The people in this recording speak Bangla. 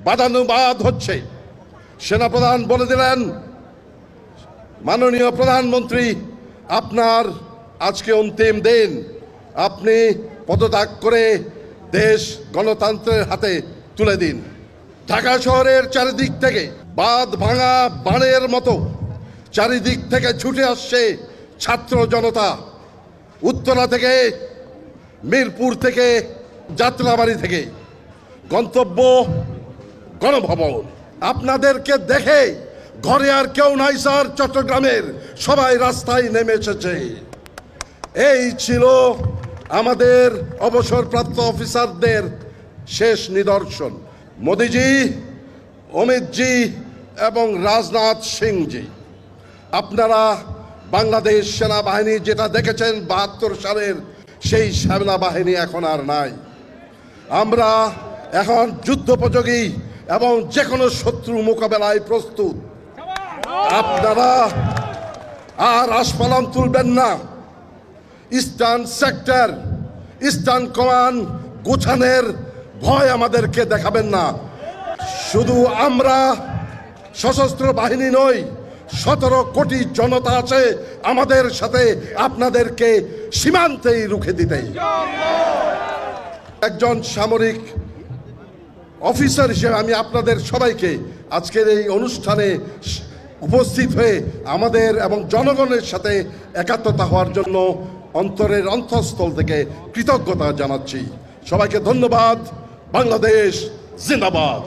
বাদানুবাদ হচ্ছে। সেনাপ্রধান বলে দিলেন, মাননীয় প্রধানমন্ত্রী, আপনার আজকে অন্তিম দিন, আপনি পদত্যাগ করে দেশ গণতন্ত্রের হাতে তুলে দিন। ঢাকা শহরের চারিদিক থেকে বাঁধ ভাঙা বানের মতো চারিদিক থেকে ছুটে আসছে ছাত্র জনতা। উত্তরা থেকে, মিরপুর থেকে, যাত্রাবাড়ি থেকে, গন্তব্য গণভবন। আপনাদেরকে দেখে ঘরে আর কেউ নাই স্যার, চট্টগ্রামের সবাই রাস্তায় নেমে এসেছে। এই ছিল আমাদের অবসরপ্রাপ্ত অফিসারদের শেষ নিদর্শন। মোদিজি, অমিতজি এবং রাজনাথ সিংজি, আপনারা বাংলাদেশ সেনাবাহিনী যেটা দেখেছেন ৭২ সালের, সেই সেনাবাহিনী এখন আর নাই। আমরা এখন যুদ্ধোপযোগী এবং যে কোনো শত্রু মোকাবেলায় প্রস্তুত। আপনারা আর আস্ফালন তুলবেন না। ইস্টার্ন সেক্টর, ইস্টার্ন কমান্ড গোছানোর ভয় আমাদেরকে দেখাবেন না। শুধু আমরা সশস্ত্র বাহিনী নই, ১৭ কোটি জনতা আছে আমাদের সাথে আপনাদেরকে সীমান্তেই রুখে দিতে। একজন সামরিক অফিসার হিসেবে আমি আপনাদের সবাইকে আজকের এই অনুষ্ঠানে উপস্থিত হয়ে আমাদের এবং জনগণের সাথে একাত্মতা হওয়ার জন্য অন্তরের অন্তঃস্থল থেকে কৃতজ্ঞতা জানাচ্ছি। সবাইকে ধন্যবাদ। বাংলাদেশ জিন্দাবাদ।